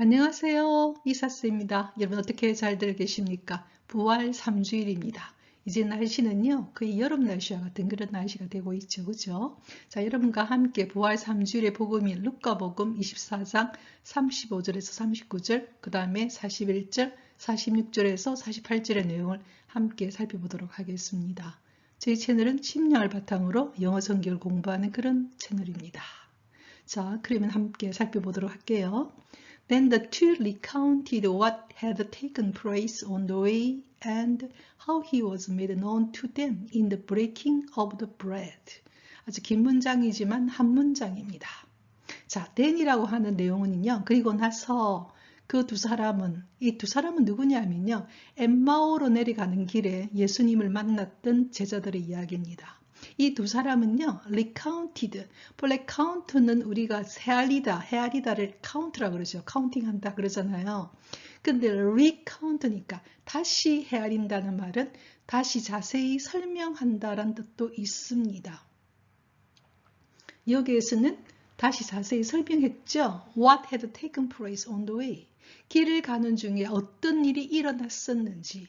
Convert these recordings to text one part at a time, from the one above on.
안녕하세요. 이사스입니다. 여러분 어떻게 잘들 계십니까? 부활 3주일입니다. 이제 날씨는요, 거의 여름 날씨와 같은 그런 날씨가 되고 있죠. 그죠? 자, 여러분과 함께 부활 3주일의 복음인 루카복음 24장 35절에서 39절, 그 다음에 41절, 46절에서 48절의 내용을 함께 살펴보도록 하겠습니다. 저희 채널은 심령을 바탕으로 영어 성경을 공부하는 그런 채널입니다. 자, 그러면 함께 살펴보도록 할게요. Then the two recounted what had taken place on the way and how he was made known to them in the breaking of the bread. 아주 긴 문장이지만 한 문장입니다. 자, then이라고 하는 내용은요. 그리고 나서 그 이 두 사람은 누구냐면요. 엠마오로 내려가는 길에 예수님을 만났던 제자들의 이야기입니다. 이 두 사람은요, recounted. 본래 count는 우리가 헤아리다를 count라고 그러죠. 카운팅한다 그러잖아요. 근데 recount니까 다시 헤아린다는 말은 다시 자세히 설명한다라는 뜻도 있습니다. 여기에서는 다시 자세히 설명했죠. What had taken place on the way. 길을 가는 중에 어떤 일이 일어났었는지.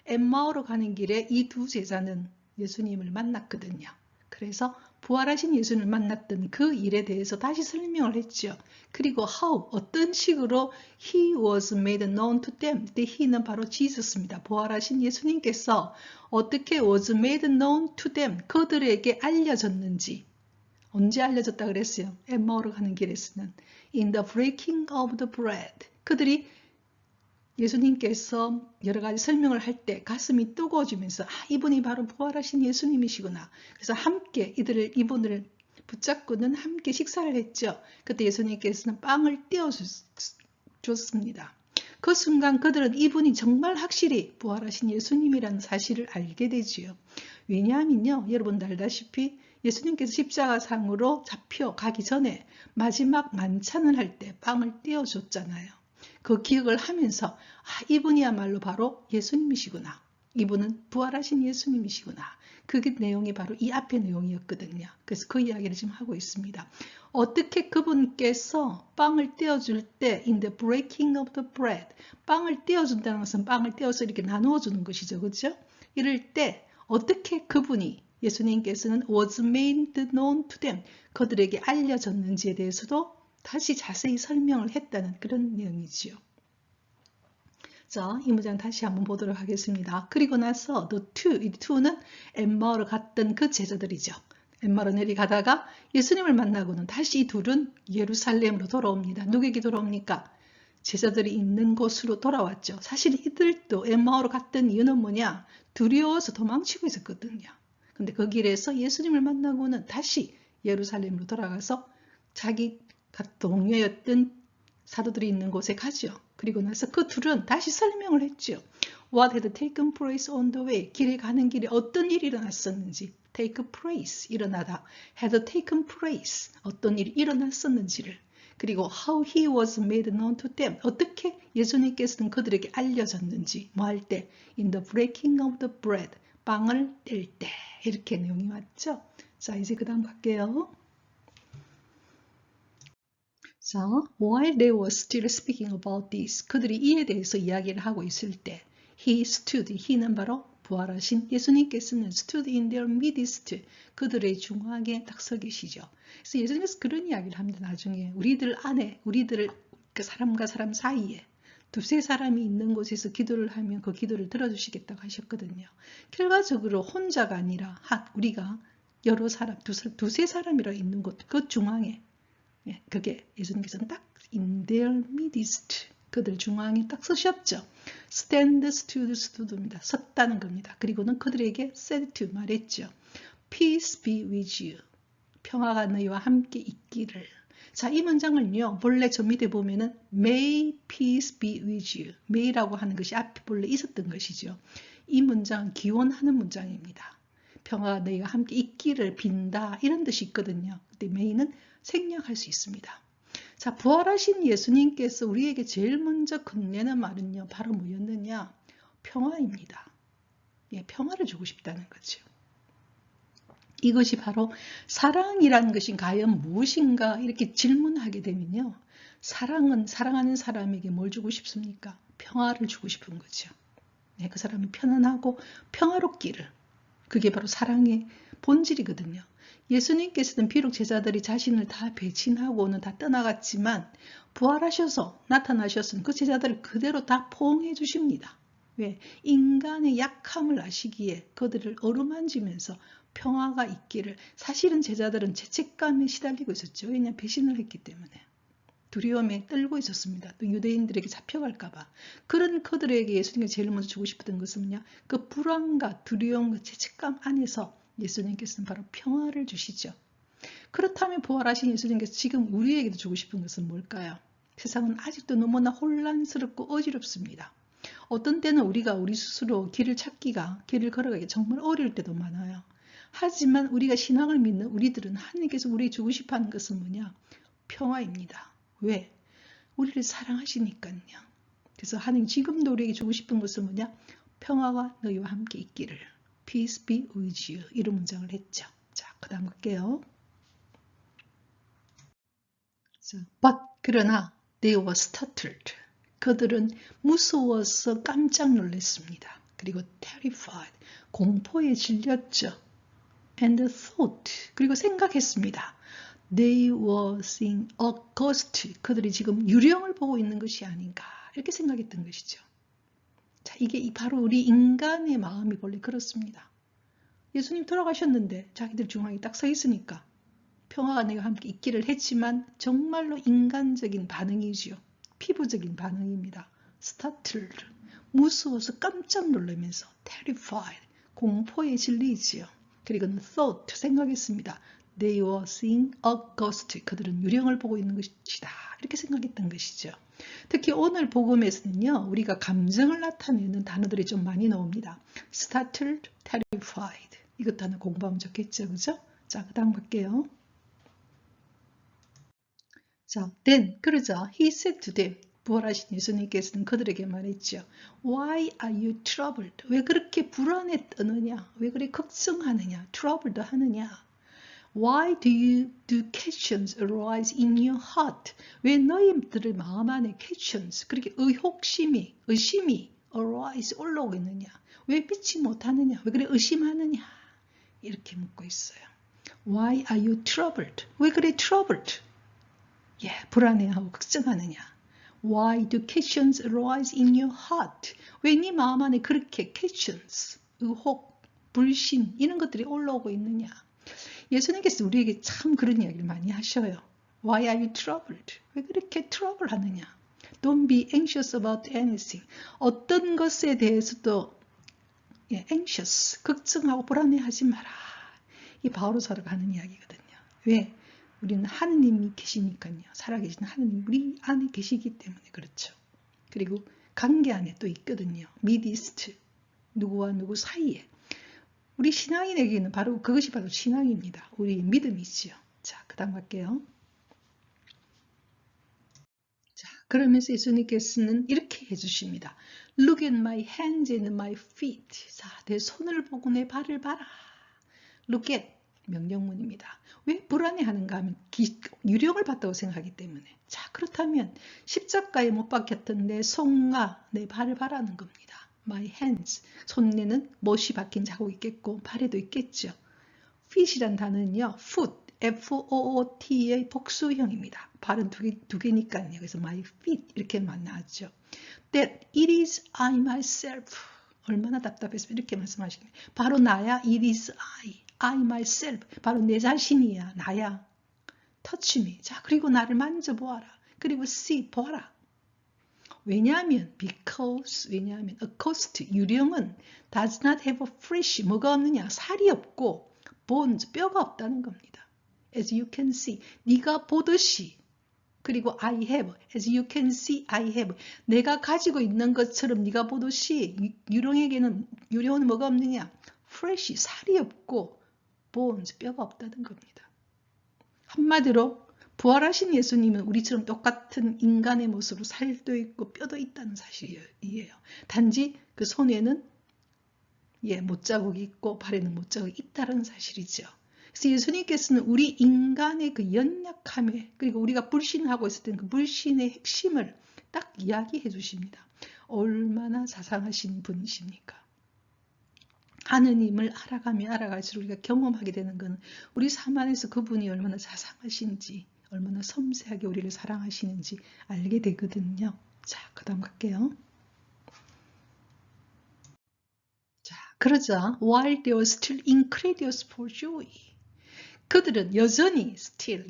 엠마오로 가는 길에 이 두 제자는 예수님을 만났거든요. 그래서 부활하신 예수님을 만났던 그 일에 대해서 다시 설명을 했죠. 그리고 how, 어떤 식으로 he was made known to them. 그때 he는 바로 Jesus입니다. 부활하신 예수님께서 어떻게 was made known to them, 그들에게 알려졌는지. 언제 알려졌다 그랬어요? 엠마오로 가는 길에서는 in the breaking of the bread. 그들이 예수님께서 여러 가지 설명을 할 때 가슴이 뜨거워지면서 이분이 바로 부활하신 예수님이시구나. 그래서 함께 이분을 붙잡고는 함께 식사를 했죠. 그때 예수님께서는 빵을 떼어줬습니다. 그 순간 그들은 이분이 정말 확실히 부활하신 예수님이라는 사실을 알게 되지요. 왜냐하면요, 여러분도 알다시피 예수님께서 십자가상으로 잡혀가기 전에 마지막 만찬을 할 때 빵을 떼어줬잖아요. 그 기억을 하면서 이분이야말로 바로 예수님이시구나. 이분은 부활하신 예수님이시구나. 그게 내용이 바로 이 앞의 내용이었거든요. 그래서 그 이야기를 지금 하고 있습니다. 어떻게 그분께서 빵을 떼어줄 때 in the breaking of the bread, 빵을 떼어준다는 것은 빵을 떼어서 이렇게 나누어 주는 것이죠. 그렇죠? 이럴 때 어떻게 그분이 예수님께서는 was made known to them, 그들에게 알려졌는지에 대해서도 다시 자세히 설명을 했다는 그런 내용이지요. 자, 이 문장 다시 한번 보도록 하겠습니다. 그리고 나서 이 two는 엠마오로 갔던 그 제자들이죠. 엠마오로 내려가다가 예수님을 만나고는 다시 이 둘은 예루살렘으로 돌아옵니다. 누구에게 돌아옵니까? 제자들이 있는 곳으로 돌아왔죠. 사실 이들도 엠마오로 갔던 이유는 뭐냐? 두려워서 도망치고 있었거든요. 근데 그 길에서 예수님을 만나고는 다시 예루살렘으로 돌아가서 자기 동료였던 사도들이 있는 곳에 가죠. 그리고 나서 그 둘은 다시 설명을 했죠. What had taken place on the way? 길에 가는 길에 어떤 일이 일어났었는지. take place, 일어나다. had taken place, 어떤 일이 일어났었는지를. 그리고 how he was made known to them. 어떻게 예수님께서는 그들에게 알려졌는지. 뭐 할 때? in the breaking of the bread. 빵을 뗄 때. 이렇게 내용이 왔죠. 자, 이제 그 다음 갈게요. 자, while they were still speaking about this, 그들이 이에 대해서 이야기를 하고 있을 때 he stood, he는 바로 부활하신 예수님께서는 stood in their midst, 그들의 중앙에 딱 서 계시죠. 그래서 예수님께서 그런 이야기를 합니다. 나중에 우리들 그 사람과 사람 사이에 두세 사람이 있는 곳에서 기도를 하면 그 기도를 들어주시겠다고 하셨거든요. 결과적으로 혼자가 아니라 우리가 여러 사람, 두세 사람이라 있는 곳, 그 중앙에, 그게 예수님께서는 딱 in their midst, 그들 중앙에 딱 서셨죠. stand, stood입니다. 섰다는 겁니다. 그리고는 그들에게 said to 말했죠. Peace be with you. 평화가 너희와 함께 있기를. 자, 이 문장을요, 본래 저 밑에 보면은 may peace be with you. may라고 하는 것이 앞에 본래 있었던 것이죠. 이 문장은 기원하는 문장입니다. 평화가 너희와 함께 있기를 빈다, 이런 뜻이 있거든요. 근데 may는 생략할 수 있습니다. 자, 부활하신 예수님께서 우리에게 제일 먼저 건네는 말은요, 바로 뭐였느냐? 평화입니다. 예, 평화를 주고 싶다는 거죠. 이것이 바로 사랑이라는 것이 과연 무엇인가 이렇게 질문하게 되면요, 사랑은 사랑하는 사람에게 뭘 주고 싶습니까? 평화를 주고 싶은 거죠. 네, 그 사람이 편안하고 평화롭기를. 그게 바로 사랑의 본질이거든요. 예수님께서는 비록 제자들이 자신을 다 배신하고는 다 떠나갔지만 부활하셔서 나타나셨으면 그 제자들을 그대로 다 포옹해 주십니다. 왜? 인간의 약함을 아시기에 그들을 어루만지면서 평화가 있기를. 사실은 제자들은 죄책감에 시달리고 있었죠. 왜냐하면 배신을 했기 때문에. 두려움에 떨고 있었습니다. 또 유대인들에게 잡혀갈까봐. 그런 그들에게 예수님께서 제일 먼저 주고 싶었던 것은 뭐냐? 그 불안과 두려움과 죄책감 안에서 예수님께서는 바로 평화를 주시죠. 그렇다면 부활하신 예수님께서 지금 우리에게도 주고 싶은 것은 뭘까요? 세상은 아직도 너무나 혼란스럽고 어지럽습니다. 어떤 때는 우리가 우리 스스로 길을 걸어가기 정말 어려울 때도 많아요. 하지만 우리가 신앙을 믿는 우리들은 하나님께서 우리에게 주고 싶어하는 것은 뭐냐? 평화입니다. 왜? 우리를 사랑하시니까요. 그래서 하나님 지금도 우리에게 주고 싶은 것은 뭐냐? 평화가 너희와 함께 있기를. Peace be with you. 이런 문장을 했죠. 자, 그 다음 볼게요. But 그러나 they were startled. 그들은 무서워서 깜짝 놀랐습니다. 그리고 terrified. 공포에 질렸죠. And thought. 그리고 생각했습니다. They were seeing a ghost. 그들이 지금 유령을 보고 있는 것이 아닌가 이렇게 생각했던 것이죠. 자, 이게 바로 우리 인간의 마음이 원래 그렇습니다. 예수님 돌아가셨는데 자기들 중앙에 딱 서 있으니까 평화가 내가 함께 있기를 했지만 정말로 인간적인 반응이지요. 피부적인 반응입니다. startled. 무서워서 깜짝 놀라면서 terrified. 공포에 질리지요. 그리고 thought. 생각했습니다. They were seeing a ghost. 그들은 유령을 보고 있는 것이다. 이렇게 생각했던 것이죠. 특히 오늘 복음에서는요. 우리가 감정을 나타내는 단어들이 좀 많이 나옵니다. startled, terrified. 이것도 하나 공부하면 좋겠죠. 그죠? 자, 그 다음 갈게요. 자, then 그러자 he said to them. 부활하신 예수님께서는 그들에게 말했죠. Why are you troubled? 왜 그렇게 불안에 떠느냐? 왜 그렇게 걱정하느냐? troubled 하느냐? Why do questions arise in your heart? 왜 너희들의 마음 안에 questions, 그렇게 의심이 arise 올라오고 있느냐? 왜 믿지 못하느냐? 왜 그래 의심하느냐? 이렇게 묻고 있어요. Why are you troubled? 왜 그래 troubled? 예, 불안해하고 걱정하느냐? Why do questions arise in your heart? 왜 네 마음 안에 그렇게 questions, 의혹, 불신 이런 것들이 올라오고 있느냐? 예수님께서 우리에게 참 그런 이야기를 많이 하셔요. Why are you troubled? 왜 그렇게 트러블 하느냐? Don't be anxious about anything. 어떤 것에 대해서도 anxious, 걱정하고 불안해하지 마라. 이 바오로사라가 하는 이야기거든요. 왜? 우리는 하느님이 계시니까요. 살아계신 하느님 우리 안에 계시기 때문에 그렇죠. 그리고 관계 안에 또 있거든요. 미디스트, 누구와 누구 사이에. 우리 신앙인에게는 바로 그것이 바로 신앙입니다. 우리 믿음이지요. 자, 그 다음 갈게요. 자, 그러면서 예수님께서는 이렇게 해주십니다. Look at my hands and my feet. 자, 내 손을 보고 내 발을 봐라. Look at 명령문입니다. 왜 불안해하는가 하면 유령을 봤다고 생각하기 때문에. 자, 그렇다면 십자가에 못 박혔던 내 손과 내 발을 바라는 겁니다. My hands. 손에는 못이 박힌 자국 있겠고 발에도 있겠죠. feet이란 단어는요. foot, F-O-O-T의 복수형입니다. 발은 두 개니까요. 그래서 my feet 이렇게 만나죠. That it is I myself. 얼마나 답답했으면 이렇게 말씀하시네. 바로 나야. It is I myself. 바로 내 자신이야. 나야. touch me. 자, 그리고 나를 만져보아라. 그리고 see, 보아라. 왜냐하면 왜냐하면 a ghost, 유령은 does not have a flesh, 뭐가 없느냐? 살이 없고 bones, 뼈가 없다는 겁니다. As you can see, 네가 보듯이. 그리고 I have, as you can see, I have. 내가 가지고 있는 것처럼 네가 보듯이 유령은 뭐가 없느냐? flesh, 살이 없고 bones, 뼈가 없다는 겁니다. 한마디로 부활하신 예수님은 우리처럼 똑같은 인간의 모습으로 살도 있고 뼈도 있다는 사실이에요. 단지 그 손에는 못자국이 있고 발에는 못자국이 있다는 사실이죠. 그래서 예수님께서는 우리 인간의 그 연약함에, 그리고 우리가 불신하고 있었던 그 불신의 핵심을 딱 이야기해 주십니다. 얼마나 자상하신 분이십니까? 하느님을 알아가면 알아갈수록 우리가 경험하게 되는 건 우리 삶 안에서 그분이 얼마나 자상하신지, 얼마나 섬세하게 우리를 사랑하시는지 알게 되거든요. 자, 그 다음 갈게요. 자, 그러자 while they were still incredulous for joy. 그들은 여전히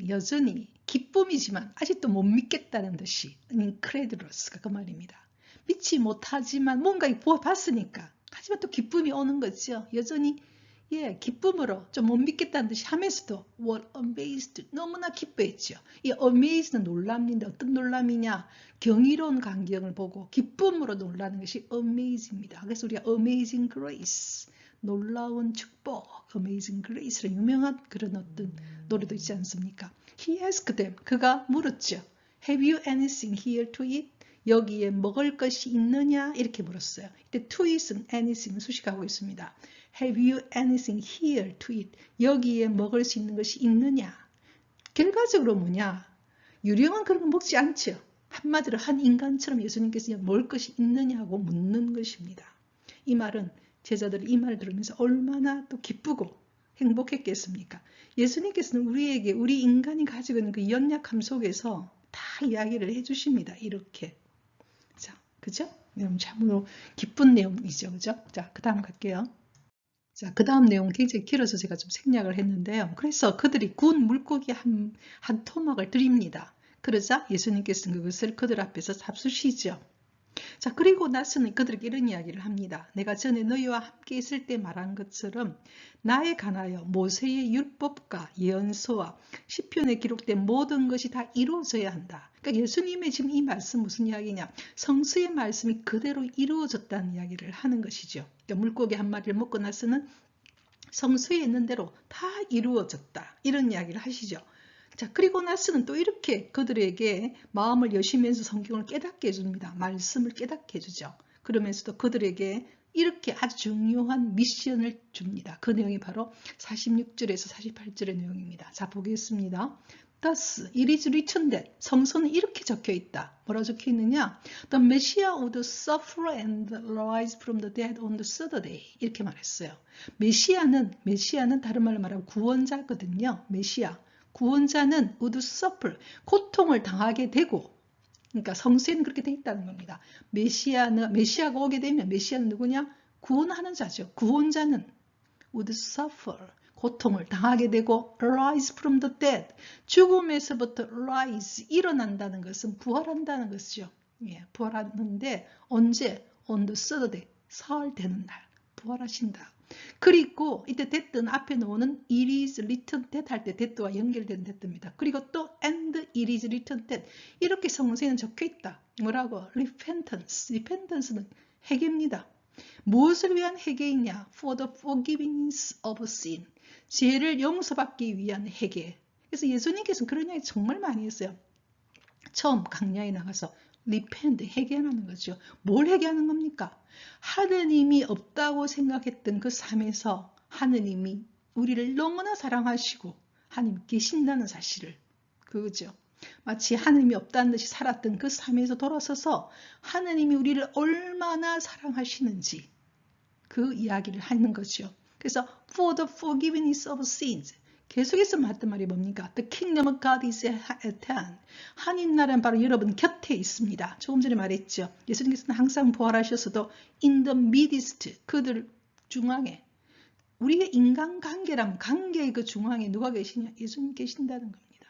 여전히 기쁨이지만 아직도 못 믿겠다는 듯이 incredulous가 그 말입니다. 믿지 못하지만 뭔가 봤으니까 하지만 또 기쁨이 오는 거죠. 여전히 기쁨으로 좀 못 믿겠다는 듯이 하면서도 were amazed, 너무나 기뻐했죠. 이 amazed는 놀랍는데 어떤 놀람이냐, 경이로운 광경을 보고 기쁨으로 놀라는 것이 amaze입니다. 그래서 우리가 amazing grace, 놀라운 축복, amazing grace로 유명한 그런 어떤 노래도 있지 않습니까? He asked them, 그가 물었죠. Have you anything here to eat? 여기에 먹을 것이 있느냐? 이렇게 물었어요. 이때 to eat은 anything 수식하고 있습니다. Have you anything here to eat? 여기에 먹을 수 있는 것이 있느냐? 결과적으로 뭐냐? 유령은 그런 거 먹지 않죠. 한마디로 한 인간처럼 예수님께서 먹을 것이 있느냐고 묻는 것입니다. 이 말은 제자들이 이 말을 들으면서 얼마나 또 기쁘고 행복했겠습니까? 예수님께서는 우리에게 우리 인간이 가지고 있는 그 연약함 속에서 다 이야기를 해주십니다. 이렇게. 자, 그죠? 참으로 기쁜 내용이죠. 그죠? 자, 그 다음 갈게요. 자, 그 다음 내용 굉장히 길어서 제가 좀 생략을 했는데요. 그래서 그들이 구운 물고기 한 토막을 드립니다. 그러자 예수님께서는 그것을 그들 앞에서 잡수시죠. 자, 그리고 나서는 그들에게 이런 이야기를 합니다. 내가 전에 너희와 함께 있을 때 말한 것처럼 나에 관하여 모세의 율법과 예언서와 시편에 기록된 모든 것이 다 이루어져야 한다. 그러니까 예수님의 지금 이 말씀 무슨 이야기냐? 성서의 말씀이 그대로 이루어졌다는 이야기를 하는 것이죠. 그러니까 물고기 한 마리를 먹고 나서는 성서에 있는 대로 다 이루어졌다. 이런 이야기를 하시죠. 자, 그리고 나서는 또 이렇게 그들에게 마음을 여시면서 성경을 깨닫게 해줍니다. 말씀을 깨닫게 해주죠. 그러면서도 그들에게 이렇게 아주 중요한 미션을 줍니다. 그 내용이 바로 46절에서 48절의 내용입니다. 자, 보겠습니다. Thus, it is written that 성서는 이렇게 적혀 있다. 뭐라 적혀 있느냐? The Messiah would suffer and rise from the dead on the third day. 이렇게 말했어요. 메시아는 다른 말로 말하면 구원자거든요. 메시아. 구원자는 would suffer, 고통을 당하게 되고, 그러니까 성서에는 그렇게 돼 있다는 겁니다. 메시아가 오게 되면 메시아는 누구냐? 구원하는 자죠. 구원자는 would suffer, 고통을 당하게 되고 rise from the dead, 죽음에서부터 rise, 일어난다는 것은 부활한다는 것이죠. 부활하는데 언제? on the third day, 사흘 되는 날 부활하신다. 그리고 이때 that는 앞에 나오는 it is written that 할 때 that와 연결되는 that입니다. 그리고 또 and it is written that 이렇게 성서에는 적혀 있다. 뭐라고? repentance는 회개입니다. 무엇을 위한 회개이냐? for the forgiveness of sin, 죄를 용서받기 위한 회개. 그래서 예수님께서는 그런 이야기 정말 많이 했어요. 처음 강야에 나가서 repent, 회개하는 거죠. 뭘 회개하는 겁니까? 하느님이 없다고 생각했던 그 삶에서 하느님이 우리를 너무나 사랑하시고 하나님 계신다는 사실을, 그거죠. 마치 하느님이 없다는 듯이 살았던 그 삶에서 돌아서서 하느님이 우리를 얼마나 사랑하시는지 그 이야기를 하는 거죠. 그래서 for the forgiveness of sins, 계속해서 했던 말이 뭡니까? The kingdom of God is at hand. 하나님 나라는 바로 여러분 곁에 있습니다. 조금 전에 말했죠. 예수님께서는 항상 부활하셔서도 in the midst, 그들 중앙에, 우리의 인간관계라면 관계의 그 중앙에 누가 계시냐? 예수님 계신다는 겁니다.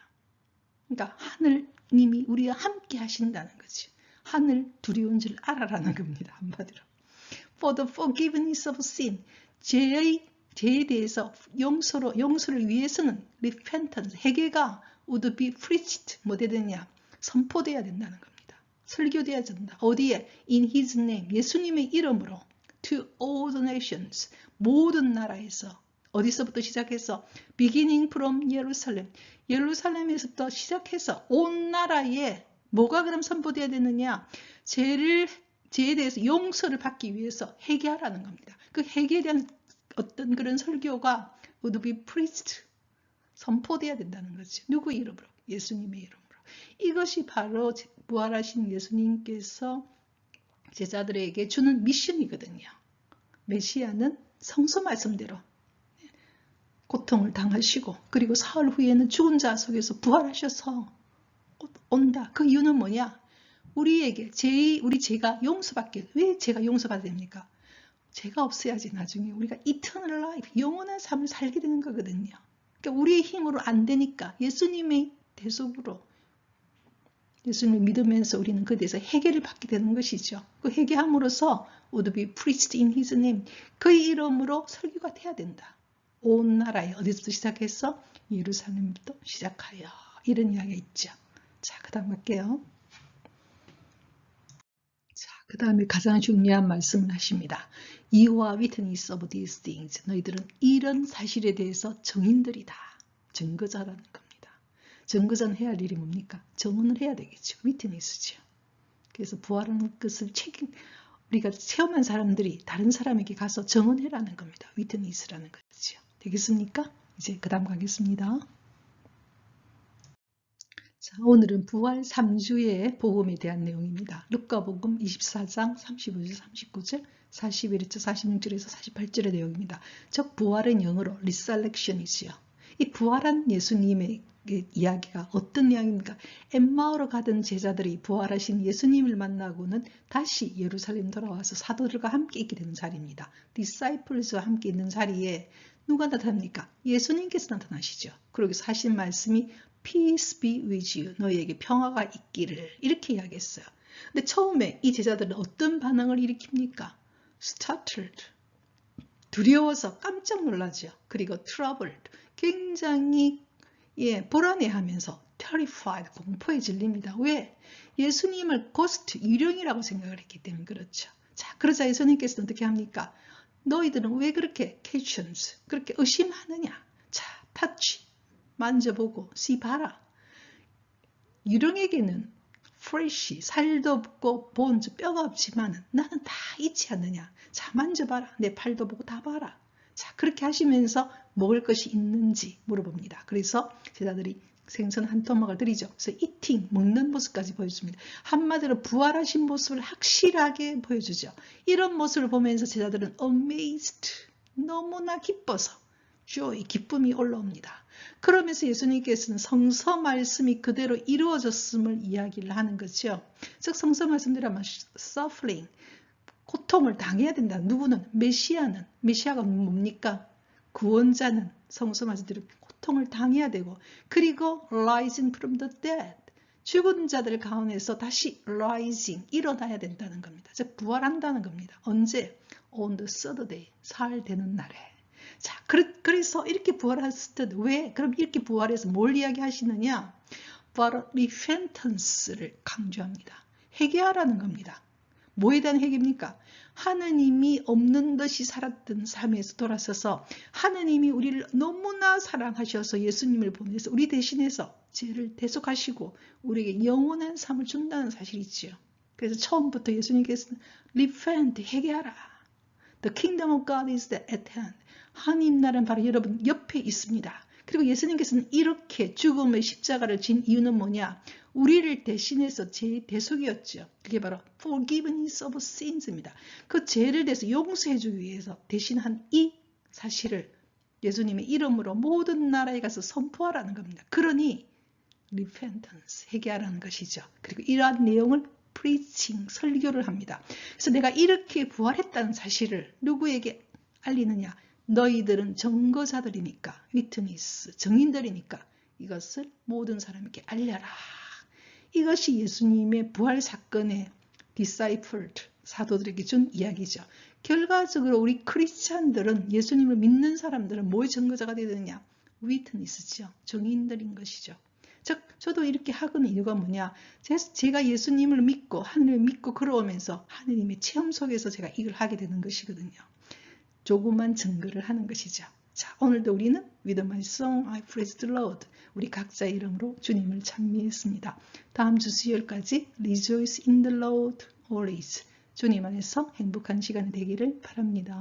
그러니까 하늘님이 우리와 함께 하신다는 거죠. 하늘 두려운 줄 알아라는 겁니다. 한마디로. For the forgiveness of sin, 죄에 대해서 용서를 위해서는 repentance, 회개가 would be preached, 뭐 되느냐? 선포돼야 된다는 겁니다. 설교돼야 된다. 어디에? In his name, 예수님의 이름으로 to all the nations, 모든 나라에서. 어디서부터 시작해서 beginning from 예루살렘, 예루살렘에서부터 시작해서 온 나라에 뭐가 그럼 선포돼야 되느냐? 죄에 대해서 용서를 받기 위해서 회개하라는 겁니다. 그 회개에 대한 어떤 그런 설교가 would be preached, 선포돼야 된다는 거죠. 누구 이름으로? 예수님의 이름으로. 이것이 바로 부활하신 예수님께서 제자들에게 주는 미션이거든요. 메시아는 성서 말씀대로 고통을 당하시고 그리고 사흘 후에는 죽은 자 속에서 부활하셔서 온다. 그 이유는 뭐냐? 우리에게 우리 죄가 용서받게. 왜 죄가 용서받아야 됩니까? 죄가 없어야지 나중에 우리가 이터널 라이프, 영원한 삶을 살게 되는 거거든요. 그러니까 우리의 힘으로 안 되니까 예수님의 대속으로 예수님을 믿으면서 우리는 그 대해서 해결을 받게 되는 것이죠. 그 회개함으로써 would be preached in his name. 그의 이름으로 설교가 돼야 된다. 온 나라에 어디서부터 시작해서 예루살렘부터 시작하여 이런 이야기가 있죠. 자, 그 다음 갈게요. 자, 그 다음에 가장 중요한 말씀을 하십니다. You are witness of these things. 너희들은 이런 사실에 대해서 증인들이다. 증거자라는 겁니다. 증거자는 해야 할 일이 뭡니까? 증언을 해야 되겠죠. witness죠. 그래서 부활하는 것을 우리가 체험한 사람들이 다른 사람에게 가서 증언해라는 겁니다. witness라는 거죠. 되겠습니까? 이제 그 다음 가겠습니다. 자, 오늘은 부활 3주의 복음에 대한 내용입니다. 루카복음 24장 35절, 39절, 41절, 46절에서 48절의 내용입니다. 즉 부활은 영어로 resurrection이지요. 이 부활한 예수님의 이야기가 어떤 이야기입니까? 엠마오로 가던 제자들이 부활하신 예수님을 만나고는 다시 예루살렘 돌아와서 사도들과 함께 있게 되는 자리입니다. 디사이플스와 함께 있는 자리에 누가 나타납니까? 예수님께서 나타나시죠. 그리고 하신 말씀이 Peace be with you. 너희에게 평화가 있기를. 이렇게 이야기했어요. 근데 처음에 이 제자들은 어떤 반응을 일으킵니까? Startled. 두려워서 깜짝 놀라죠. 그리고 troubled. 굉장히 불안해하면서 terrified. 공포에 질립니다. 왜? 예수님을 ghost, 유령이라고 생각을 했기 때문에 그렇죠. 자, 그러자 예수님께서는 어떻게 합니까? 너희들은 왜 그렇게 questions, 그렇게 의심하느냐? 자, touch. 만져보고 see 봐라. 유령에게는 fresh, 살도 없고 bones, 뼈가 없지만 나는 다 있지 않느냐. 자, 만져봐라. 내 팔도 보고 다 봐라. 자, 그렇게 하시면서 먹을 것이 있는지 물어봅니다. 그래서 제자들이 생선 한 토막을 드리죠. 그래서 eating, 먹는 모습까지 보여줍니다. 한마디로 부활하신 모습을 확실하게 보여주죠. 이런 모습을 보면서 제자들은 amazed, 너무나 기뻐서 joy, 기쁨이 올라옵니다. 그러면서 예수님께서는 성서 말씀이 그대로 이루어졌음을 이야기를 하는 거죠. 즉 성서 말씀대로 suffering, 고통을 당해야 된다. 누구는? 메시아가 뭡니까? 구원자는 성서 말씀대로 고통을 당해야 되고, 그리고 rising from the dead, 죽은 자들 가운데서 다시 rising, 일어나야 된다는 겁니다. 즉 부활한다는 겁니다. 언제? On the third day, 사흘 되는 날에. 자, 그래서 이렇게 부활했을 때 왜? 그럼 이렇게 부활해서 뭘 이야기하시느냐? 바로 repentance를 강조합니다. 회개하라는 겁니다. 뭐에 대한 회개입니까? 하느님이 없는 듯이 살았던 삶에서 돌아서서 하느님이 우리를 너무나 사랑하셔서 예수님을 보내서 우리 대신해서 죄를 대속하시고 우리에게 영원한 삶을 준다는 사실이지요. 그래서 처음부터 예수님께서는 repent, 회개하라. The kingdom of God is at hand. 하나님 나라는 바로 여러분 옆에 있습니다. 그리고 예수님께서는 이렇게 죽음의 십자가를 진 이유는 뭐냐? 우리를 대신해서 죄의 대속이었죠. 그게 바로 forgiveness of sins입니다. 그 죄를 대해서 용서해 주기 위해서 대신한 이 사실을 예수님의 이름으로 모든 나라에 가서 선포하라는 겁니다. 그러니 repentance, 회개하라는 것이죠. 그리고 이러한 내용을 preaching, 설교를 합니다. 그래서 내가 이렇게 부활했다는 사실을 누구에게 알리느냐? 너희들은 증거자들이니까, witness, 증인들이니까 이것을 모든 사람에게 알려라. 이것이 예수님의 부활 사건의 discipled, 사도들에게 준 이야기죠. 결과적으로 우리 크리스찬들은, 예수님을 믿는 사람들은 뭐의 증거자가 되느냐? witness죠. 증인들인 것이죠. 즉 저도 이렇게 하는 이유가 뭐냐? 제가 예수님을 믿고 하늘을 믿고 걸어오면서 하느님의 체험 속에서 제가 이걸 하게 되는 것이거든요. 조그만 증거를 하는 것이죠. 자, 오늘도 우리는 With my song I praise the Lord, 우리 각자의 이름으로 주님을 찬미했습니다. 다음 주 수요일까지 Rejoice in the Lord always, 주님 안에서 행복한 시간이 되기를 바랍니다.